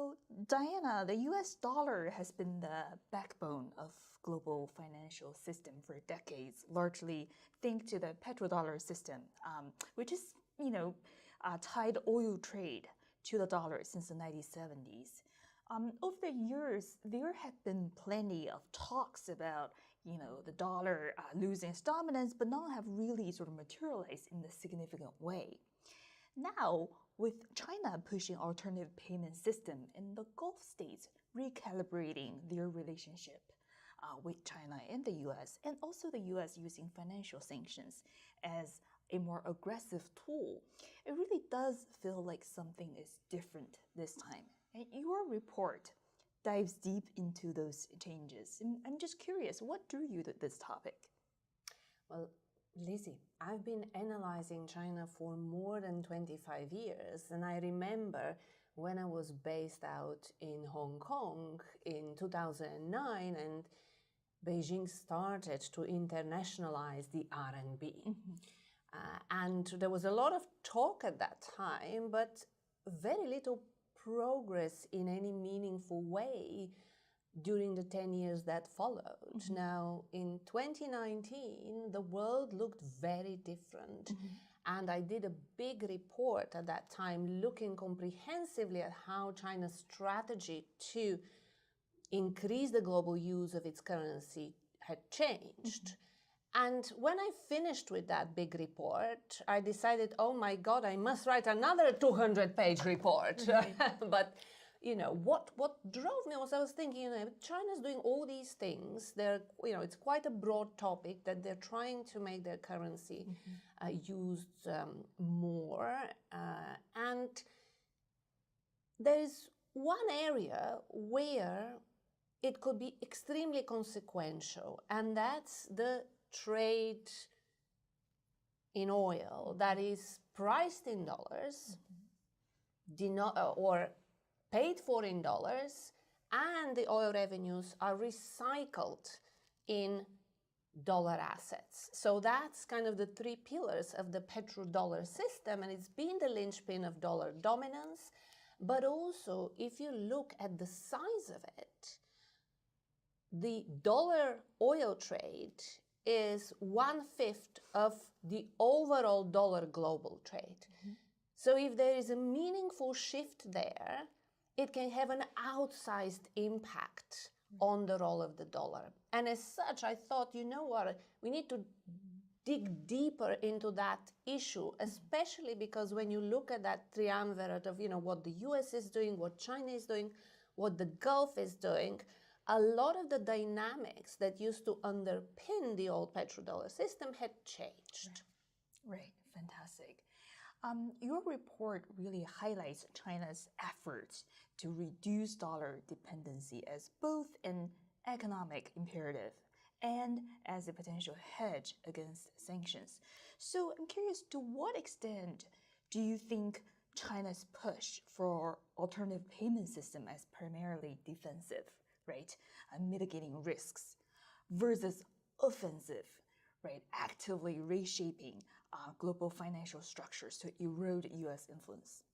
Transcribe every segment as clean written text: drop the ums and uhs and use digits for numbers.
So, Diana, the US dollar has been the backbone of global financial system for decades, largely thanks to the petrodollar system, which is, tied oil trade to the dollar since the 1970s. Over the years, there have been plenty of talks about, the dollar losing its dominance, but none have really sort of materialized in a significant way. Now, with China pushing alternative payment system and the Gulf states recalibrating their relationship with China and the US, and also the US using financial sanctions as a more aggressive tool, it really does feel like something is different this time. And your report dives deep into those changes. And I'm just curious, what drew you to this topic? Well, Lizzie, I've been analyzing China for more than 25 years, and I remember when I was based out in Hong Kong in 2009 and Beijing started to internationalize the RMB. Mm-hmm. And there was a lot of talk at that time, but very little progress in any meaningful way during the 10 years that followed. Mm-hmm. Now, in 2019, the world looked very different. Mm-hmm. And I did a big report at that time looking comprehensively at how China's strategy to increase the global use of its currency had changed. Mm-hmm. And when I finished with that big report, I decided, oh my God, I must write another 200-page report. Mm-hmm. But what drove me was I was thinking, China's doing all these things. They're, it's quite a broad topic that they're trying to make their currency mm-hmm. Used more. And there is one area where it could be extremely consequential, and that's the trade in oil that is priced in dollars, mm-hmm. Or paid for in dollars, and the oil revenues are recycled in dollar assets. So that's kind of the three pillars of the petrodollar system, and it's been the linchpin of dollar dominance. But also, if you look at the size of it, the dollar oil trade is 1/5 of the overall dollar global trade. Mm-hmm. So if there is a meaningful shift there, it can have an outsized impact on the role of the dollar. And as such, I thought, we need to dig deeper into that issue, especially because when you look at that triumvirate of, what the US is doing, what China is doing, what the Gulf is doing, a lot of the dynamics that used to underpin the old petrodollar system had changed. Right. Fantastic. Your report really highlights China's efforts to reduce dollar dependency as both an economic imperative and as a potential hedge against sanctions. So I'm curious, to what extent do you think China's push for alternative payment system as primarily defensive, right, mitigating risks, versus offensive, right, actively reshaping global financial structures to erode U.S. influence?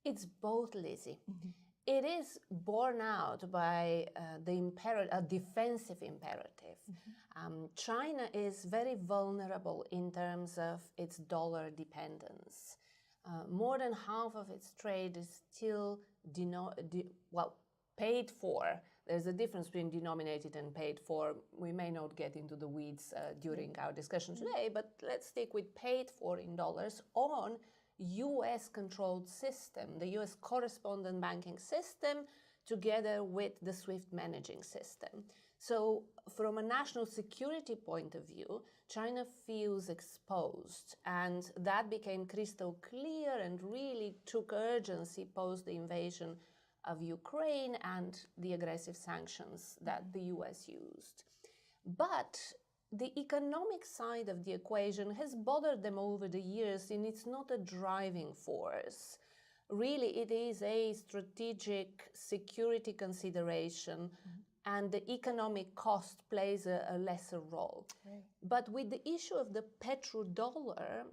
It's both, Lizzie. Mm-hmm. It is borne out by a defensive imperative. Mm-hmm. China is very vulnerable in terms of its dollar dependence. More than half of its trade is still paid for. There's a difference between denominated and paid for. We may not get into the weeds during our discussion today, but let's stick with paid for in dollars on US-controlled system, the US correspondent banking system, together with the SWIFT managing system. So from a national security point of view, China feels exposed, and that became crystal clear and really took urgency post the invasion of Ukraine and the aggressive sanctions that the US used. But the economic side of the equation has bothered them over the years, and it's not a driving force. Really, it is a strategic security consideration, mm-hmm. and the economic cost plays a lesser role. Right. But with the issue of the petrodollar,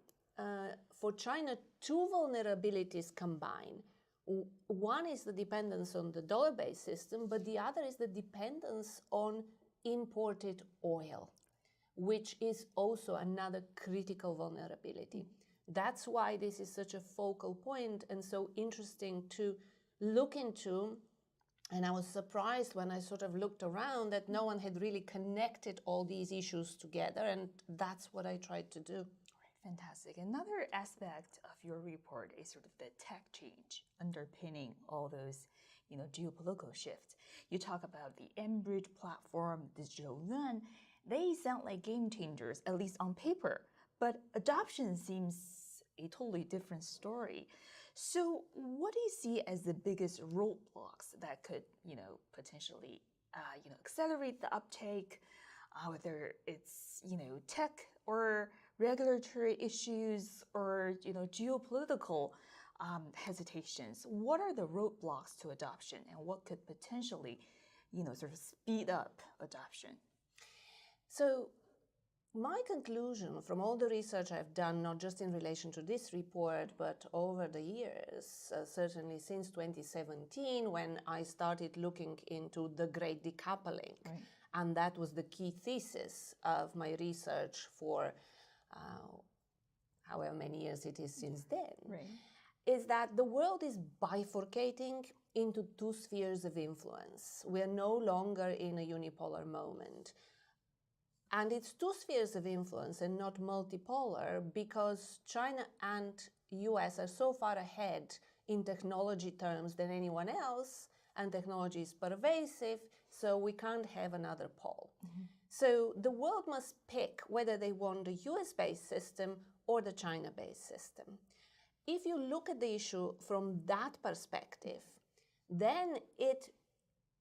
for China, two vulnerabilities combine. One is the dependence on the dollar-based system, but the other is the dependence on imported oil, which is also another critical vulnerability. That's why this is such a focal point and so interesting to look into. And I was surprised when I sort of looked around that no one had really connected all these issues together, and that's what I tried to do. Fantastic. Another aspect of your report is sort of the tech change underpinning all those, geopolitical shifts. You talk about the mBridge platform, digital yuan. They sound like game changers, at least on paper, but adoption seems a totally different story. So what do you see as the biggest roadblocks that could, potentially, accelerate the uptake, whether it's, tech or regulatory issues or, geopolitical hesitations? What are the roadblocks to adoption, and what could potentially, sort of speed up adoption? So my conclusion from all the research I've done, not just in relation to this report, but over the years, certainly since 2017, when I started looking into the great decoupling, right. And that was the key thesis of my research for however many years it is since then, right. Is that the world is bifurcating into two spheres of influence. We are no longer in a unipolar moment. And it's two spheres of influence and not multipolar because China and US are so far ahead in technology terms than anyone else, and technology is pervasive, so we can't have another pole. Mm-hmm. So the world must pick whether they want the US-based system or the China-based system. If you look at the issue from that perspective, then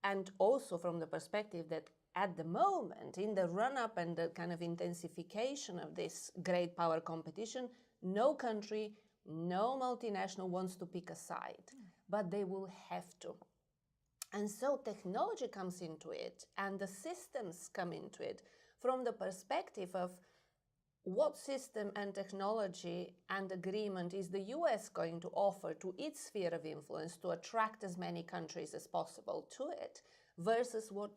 and also from the perspective that at the moment, in the run-up and the kind of intensification of this great power competition, no country, no multinational wants to pick a side, but they will have to. And so technology comes into it, and the systems come into it from the perspective of what system and technology and agreement is the US going to offer to its sphere of influence to attract as many countries as possible to it, versus what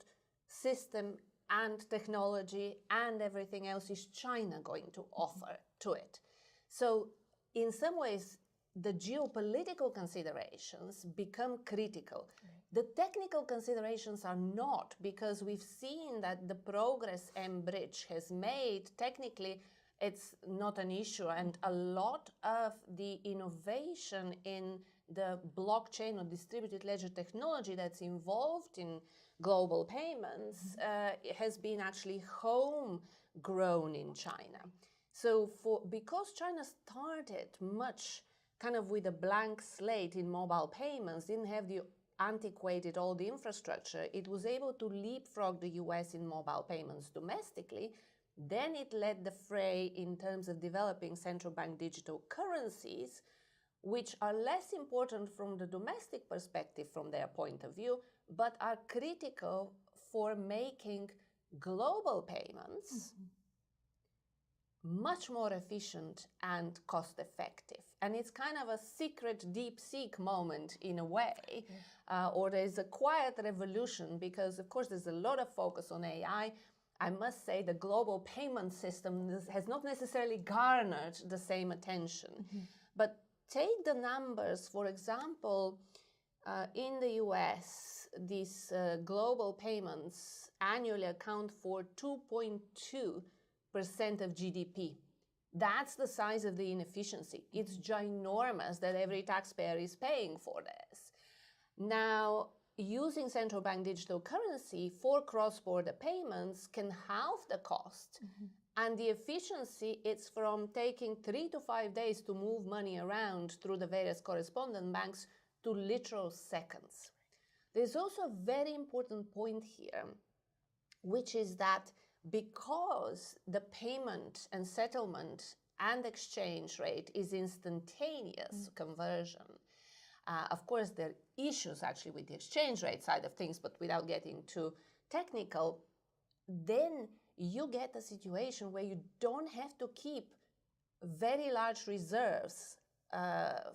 system and technology and everything else is China going to offer to it. So in some ways, the geopolitical considerations become critical. Right. The technical considerations are not, because we've seen that the progress mBridge has made, technically, it's not an issue. And a lot of the innovation in the blockchain or distributed ledger technology that's involved in global payments has been actually homegrown in China. So because China started much kind of with a blank slate in mobile payments, didn't have the antiquated all the infrastructure, it was able to leapfrog the US in mobile payments domestically. Then it led the fray in terms of developing central bank digital currencies, which are less important from the domestic perspective from their point of view, but are critical for making global payments much more efficient and cost-effective. And it's kind of a secret DeepSeek moment in a way, or there's a quiet revolution because, of course, there's a lot of focus on AI. I must say the global payment system has not necessarily garnered the same attention. But take the numbers, for example, in the US, these global payments annually account for 2.2% of GDP. That's the size of the inefficiency. It's ginormous that every taxpayer is paying for this. Now, using central bank digital currency for cross-border payments can halve the cost. And the efficiency, it's from taking 3 to 5 days to move money around through the various correspondent banks to literal seconds. There's also a very important point here, which is that because the payment and settlement and exchange rate is instantaneous conversion, of course, there are issues actually with the exchange rate side of things, but without getting too technical, then you get a situation where you don't have to keep very large reserves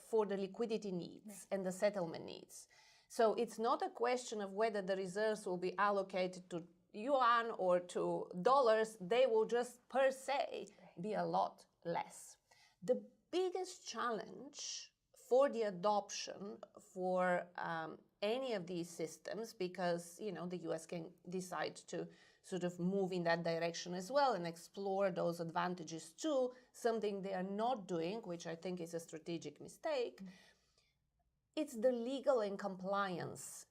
for the liquidity needs and the settlement needs. So it's not a question of whether the reserves will be allocated to yuan or to dollars. They will just per se be a lot less. The biggest challenge for the adoption for any of these systems, because the US can decide to sort of move in that direction as well and explore those advantages too, something they are not doing, which I think is a strategic mistake. It's the legal and compliance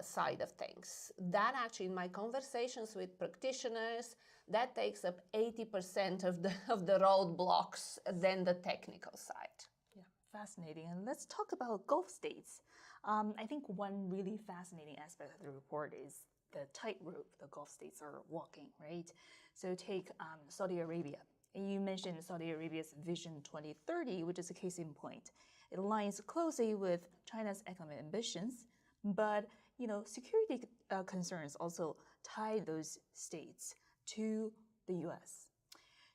side of things. That actually, in my conversations with practitioners, that takes up 80% of the roadblocks than the technical side. Yeah, fascinating. And let's talk about Gulf states. I think one really fascinating aspect of the report is the tightrope the Gulf states are walking, right? So take Saudi Arabia. And you mentioned Saudi Arabia's Vision 2030, which is a case in point. It aligns closely with China's economic ambitions, but security concerns also tie those states to the US.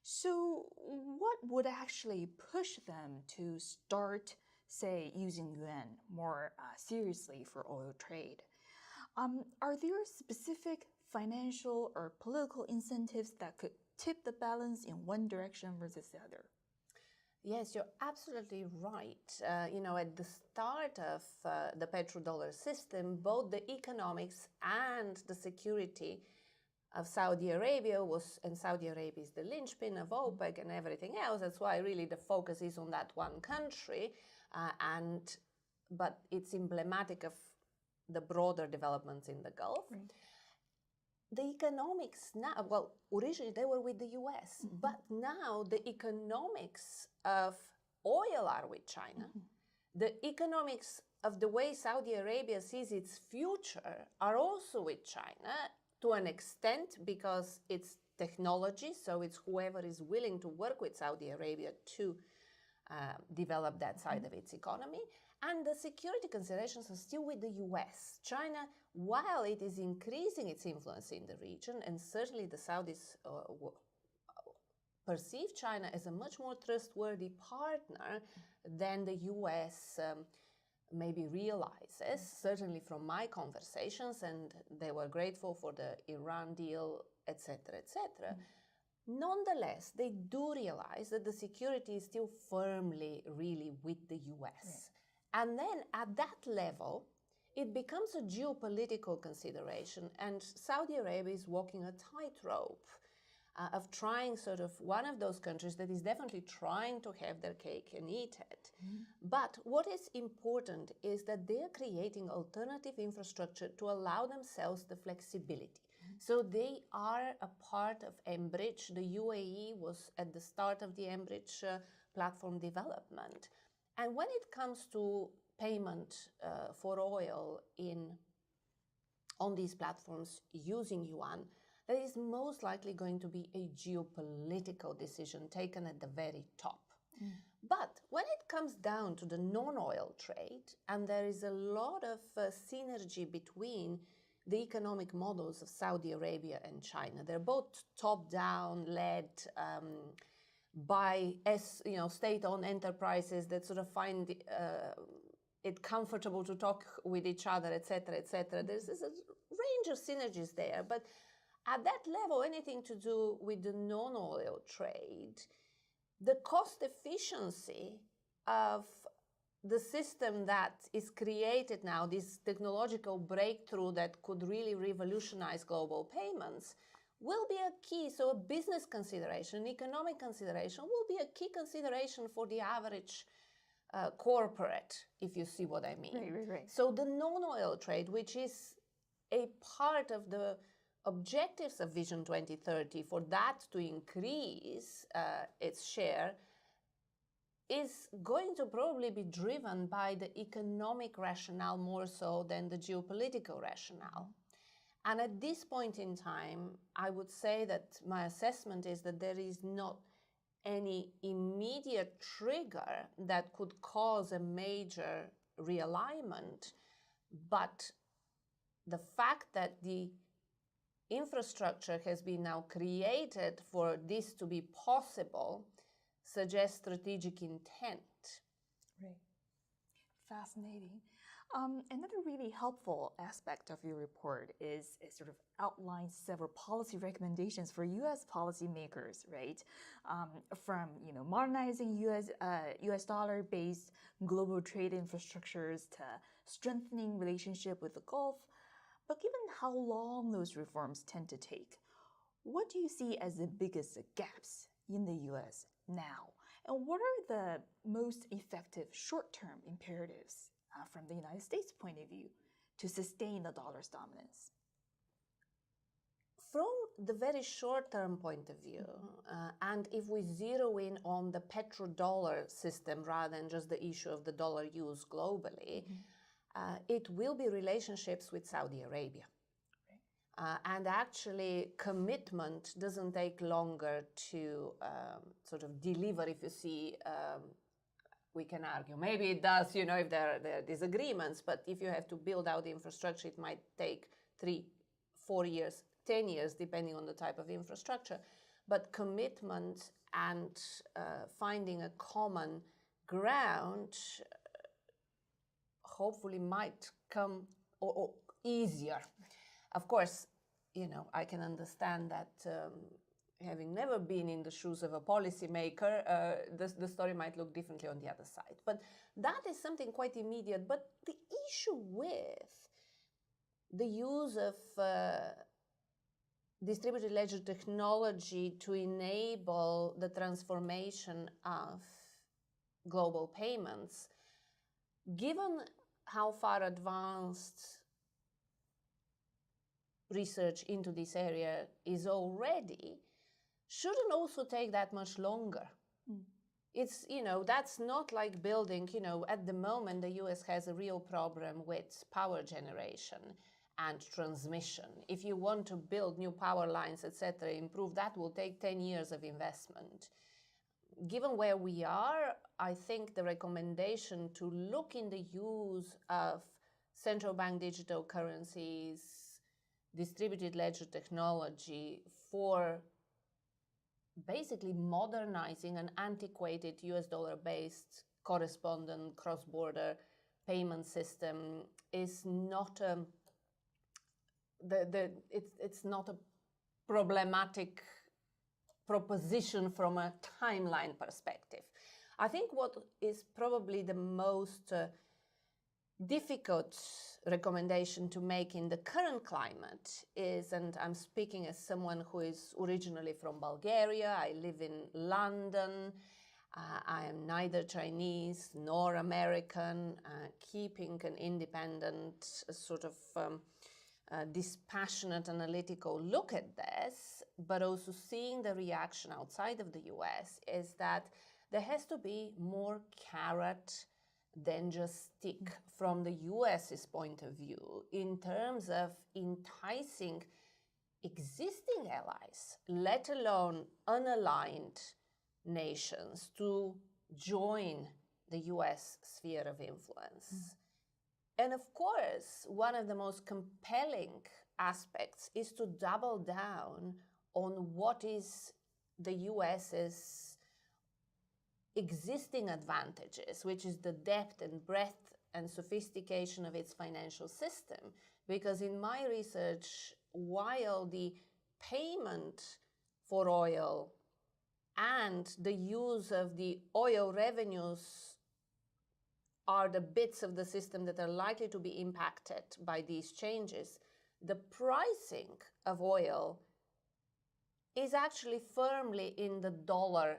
So what would actually push them to start, say, using yuan more seriously for oil trade? Are there specific financial or political incentives that could tip the balance in one direction versus the other? Yes, you're absolutely right. At the start of the petrodollar system, both the economics and the security of Saudi Arabia and Saudi Arabia is the linchpin of OPEC and everything else. That's why really the focus is on that one country, but it's emblematic of the broader developments in the Gulf. Right. The economics now, well, originally they were with the US, but now the economics of oil are with China. The economics of the way Saudi Arabia sees its future are also with China to an extent because it's technology, so it's whoever is willing to work with Saudi Arabia to develop that side of its economy. And the security considerations are still with the US. China, while it is increasing its influence in the region, and certainly the Saudis perceive China as a much more trustworthy partner than the US maybe realizes, certainly from my conversations, and they were grateful for the Iran deal, etc., etc. Nonetheless, they do realize that the security is still firmly really with the US. And then at that level, it becomes a geopolitical consideration, and Saudi Arabia is walking a tightrope of trying sort of one of those countries that is definitely trying to have their cake and eat it. But what is important is that they're creating alternative infrastructure to allow themselves the flexibility. So they are a part of mBridge. The UAE was at the start of the mBridge platform development. And when it comes to payment for oil on these platforms using yuan, that is most likely going to be a geopolitical decision taken at the very top. But when it comes down to the non-oil trade, and there is a lot of synergy between the economic models of Saudi Arabia and China, they're both top-down led by state-owned enterprises that sort of find it comfortable to talk with each other, etc., etc. There's a range of synergies there, but at that level, anything to do with the non-oil trade, the cost efficiency of the system that is created now, this technological breakthrough that could really revolutionize global payments, will be a key. So a business consideration, economic consideration will be a key consideration for the average corporate, if you see what I mean. Right. So the non-oil trade, which is a part of the objectives of Vision 2030, for that to increase its share, is going to probably be driven by the economic rationale more so than the geopolitical rationale. And at this point in time, I would say that my assessment is that there is not any immediate trigger that could cause a major realignment, but the fact that the infrastructure has been now created for this to be possible suggests strategic intent. Right. Fascinating. Another really helpful aspect of your report is it sort of outlines several policy recommendations for U.S. policymakers, right? From modernizing U.S. dollar-based global trade infrastructures to strengthening relationship with the Gulf. But given how long those reforms tend to take, what do you see as the biggest gaps in the U.S. now? And what are the most effective short-term imperatives from the United States' point of view to sustain the dollar's dominance? From the very short-term point of view, and if we zero in on the petrodollar system rather than just the issue of the dollar use globally, it will be relationships with Saudi Arabia. And actually, commitment doesn't take longer to sort of deliver. If you see, we can argue. Maybe it does, if there are disagreements. But if you have to build out the infrastructure, it might take 3, 4 years, 10 years, depending on the type of infrastructure. But commitment and finding a common ground hopefully might come or easier. Of course, I can understand that having never been in the shoes of a policymaker, the story might look differently on the other side. But that is something quite immediate. But the issue with the use of distributed ledger technology to enable the transformation of global payments, given how far advanced research into this area is already, shouldn't also take that much longer. It's, that's not like building, at the moment the US has a real problem with power generation and transmission. If you want to build new power lines, etc., improve, that will take 10 years of investment. Given where we are, I think the recommendation to look in the use of central bank digital currencies, distributed ledger technology for basically modernizing an antiquated US dollar-based correspondent cross-border payment system is not it's not a problematic proposition from a timeline perspective. I think what is probably the most difficult recommendation to make in the current climate is, and I'm speaking as someone who is originally from Bulgaria, I live in London, I am neither Chinese nor American, keeping an independent sort of dispassionate analytical look at this, but also seeing the reaction outside of the US, is that there has to be more carrot than just stick from the US's point of view in terms of enticing existing allies, let alone unaligned nations, to join the US sphere of influence. And of course, one of the most compelling aspects is to double down on what is the US's existing advantages, which is the depth and breadth and sophistication of its financial system. Because in my research, while the payment for oil and the use of the oil revenues are the bits of the system that are likely to be impacted by these changes, the pricing of oil is actually firmly in the dollar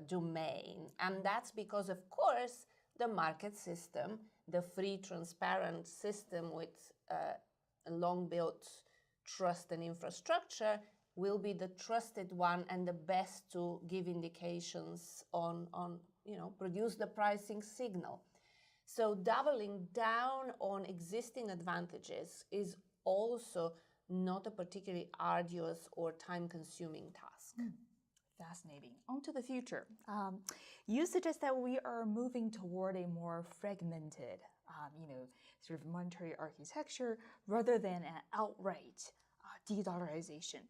domain. And that's because, of course, the market system, the free, transparent system with long-built trust and infrastructure, will be the trusted one and the best to give indications on produce the pricing signal. So doubling down on existing advantages is also not a particularly arduous or time-consuming task. Fascinating. On to the future. You suggest that we are moving toward a more fragmented, sort of monetary architecture rather than an outright de-dollarization.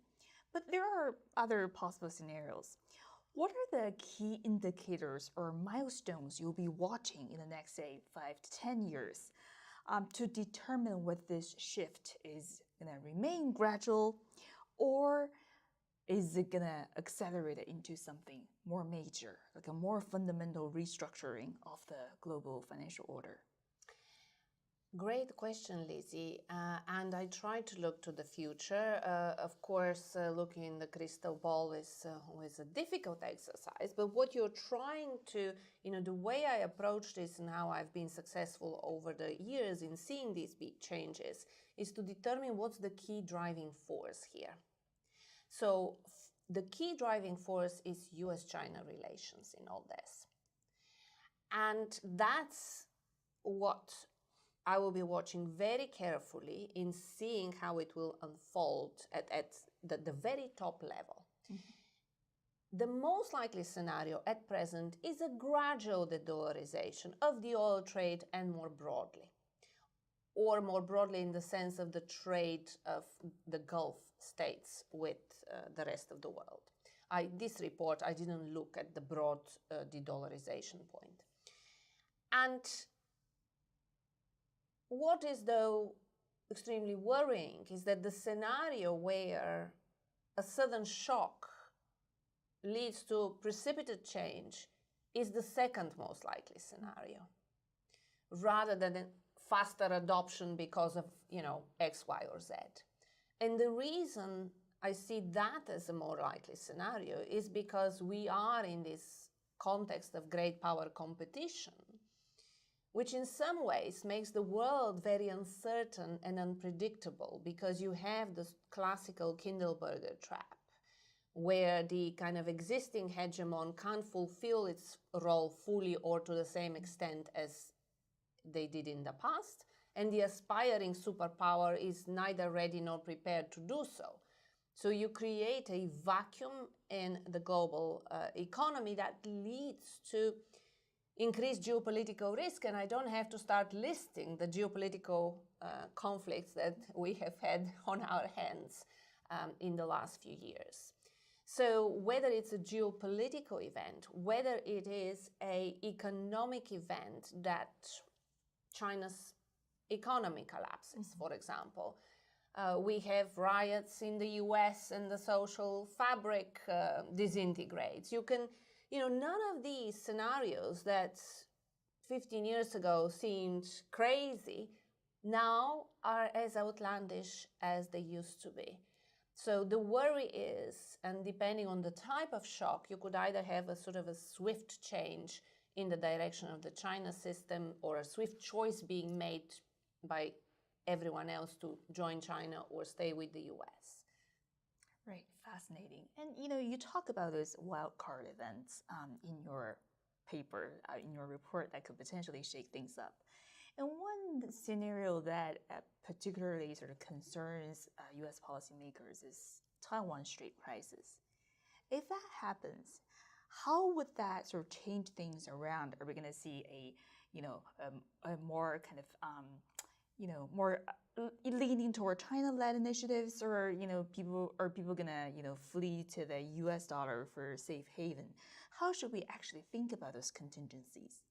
But there are other possible scenarios. What are the key indicators or milestones you'll be watching in the next, say, 5 to 10 years to determine whether this shift is going to remain gradual or is it going to accelerate it into something more major, like a more fundamental restructuring of the global financial order? Great question, Lizzie. And I try to look to the future. Of course, looking in the crystal ball is always a difficult exercise. But what you're trying to, the way I approach this and how I've been successful over the years in seeing these big changes is to determine what's the key driving force here. So the key driving force is US-China relations in all this. And that's what I will be watching very carefully in seeing how it will unfold at the very top level. Mm-hmm. The most likely scenario at present is a gradual de-dollarization of the oil trade and more broadly, or more broadly in the sense of the trade of the Gulf states with the rest of the world. This report, I didn't look at the broad de-dollarization point. And what is, though, extremely worrying is that the scenario where a sudden shock leads to precipitate change is the second most likely scenario, rather than a faster adoption because of, X, Y, or Z. And the reason I see that as a more likely scenario is because we are in this context of great power competition, which in some ways makes the world very uncertain and unpredictable, because you have this classical Kindleberger trap, where the kind of existing hegemon can't fulfill its role fully or to the same extent as they did in the past, and the aspiring superpower is neither ready nor prepared to do so. So you create a vacuum in the global economy that leads to increased geopolitical risk, and I don't have to start listing the geopolitical conflicts that we have had on our hands in the last few years. So whether it's a geopolitical event, whether it is an economic event that China's economy collapses, for example, we have riots in the US and the social fabric disintegrates. You can none of these scenarios that 15 years ago seemed crazy now are as outlandish as they used to be. So the worry is, and depending on the type of shock, you could either have a sort of a swift change in the direction of the China system, or a swift choice being made by everyone else to join China or stay with the US. Right, fascinating. And you talk about those wildcard events in your paper, in your report, that could potentially shake things up. And one scenario that particularly sort of concerns U.S. policymakers is Taiwan Strait crisis. If that happens, how would that sort of change things around? Are we going to see a more kind of more leaning toward China-led initiatives, or people gonna flee to the U.S. dollar for safe haven? How should we actually think about those contingencies?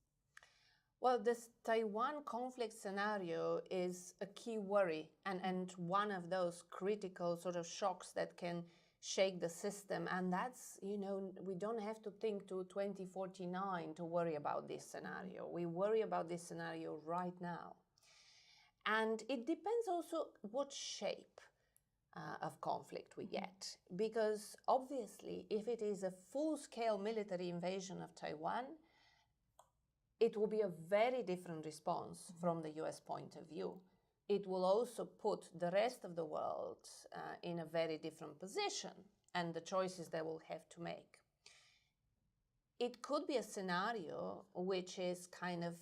Well, this Taiwan conflict scenario is a key worry and one of those critical sort of shocks that can shake the system. And that's, we don't have to think to 2049 to worry about this scenario. We worry about this scenario right now. And it depends also what shape of conflict we get. Because obviously, if it is a full-scale military invasion of Taiwan, it will be a very different response from the US point of view. It will also put the rest of the world in a very different position, and the choices they will have to make. It could be a scenario which is kind of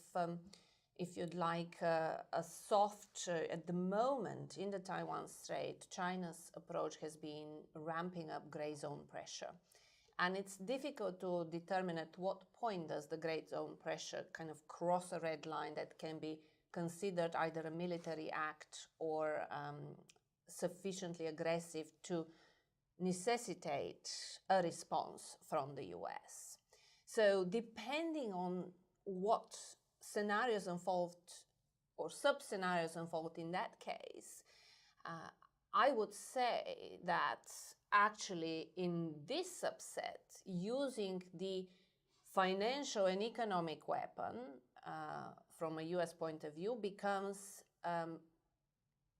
if you'd like, a soft, at the moment in the Taiwan Strait, China's approach has been ramping up gray zone pressure. And it's difficult to determine at what point does the gray zone pressure kind of cross a red line that can be considered either a military act or sufficiently aggressive to necessitate a response from the US. So depending on what scenarios unfold or sub-scenarios unfold in that case, I would say that actually in this subset, using the financial and economic weapon from a US point of view becomes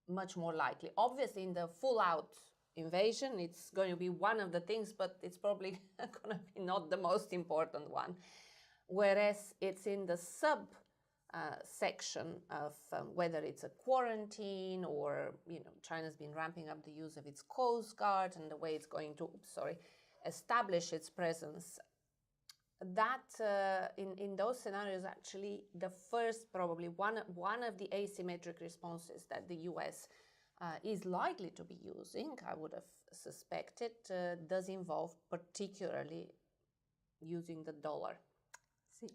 much more likely. Obviously, in the full-out invasion, it's going to be one of the things, but it's probably going to be not the most important one. Whereas it's in the section of whether it's a quarantine or, China's been ramping up the use of its Coast Guard and the way it's going to, establish its presence. That in those scenarios, actually, the first probably one of the asymmetric responses that the US is likely to be using, I would have suspected, does involve particularly using the dollar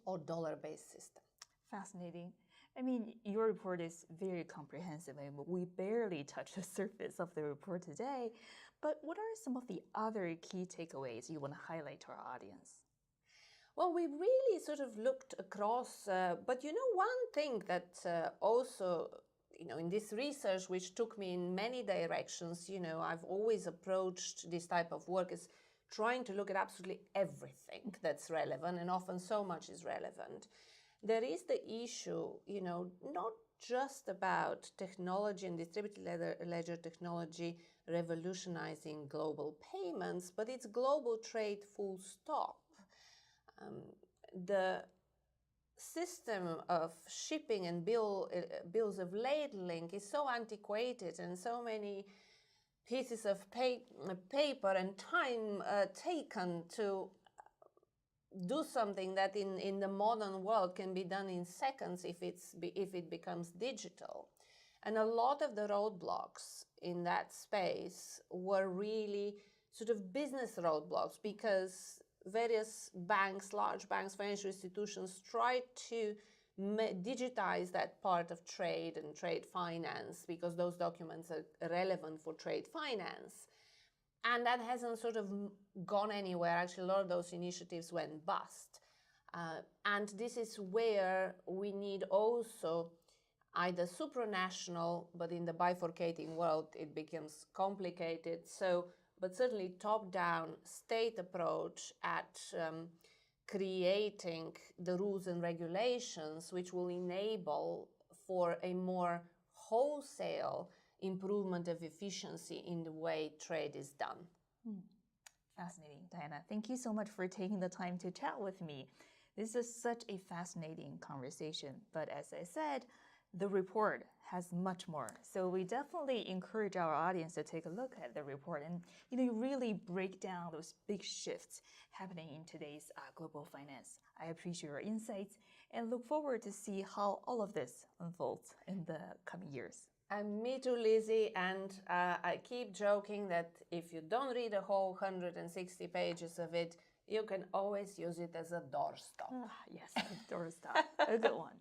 or dollar-based system. Fascinating. I mean, your report is very comprehensive, and we barely touched the surface of the report today. But what are some of the other key takeaways you want to highlight to our audience? Well, we really sort of looked across, but one thing that also, in this research, which took me in many directions, I've always approached this type of work as trying to look at absolutely everything that's relevant, and often so much is relevant. There is the issue, not just about technology and distributed ledger technology revolutionizing global payments, but it's global trade full stop. The system of shipping and bills of ladling is so antiquated, and so many pieces of paper and time taken to do something that in the modern world can be done in seconds if it becomes digital. And a lot of the roadblocks in that space were really sort of business roadblocks, because various banks, large banks, financial institutions tried to digitize that part of trade and trade finance, because those documents are relevant for trade finance. And that hasn't sort of gone anywhere. Actually, a lot of those initiatives went bust. And this is where we need also either supranational, but in the bifurcating world, it becomes complicated. But certainly top-down state approach at creating the rules and regulations which will enable for a more wholesale improvement of efficiency in the way trade is done. Fascinating, Diana. Thank you so much for taking the time to chat with me. This is such a fascinating conversation, but as I said, the report has much more. So we definitely encourage our audience to take a look at the report and really break down those big shifts happening in today's global finance. I appreciate your insights and look forward to see how all of this unfolds in the coming years. And me too, Lizzie. And I keep joking that if you don't read a whole 160 pages of it, you can always use it as a doorstop. Yes, a doorstop. A good one.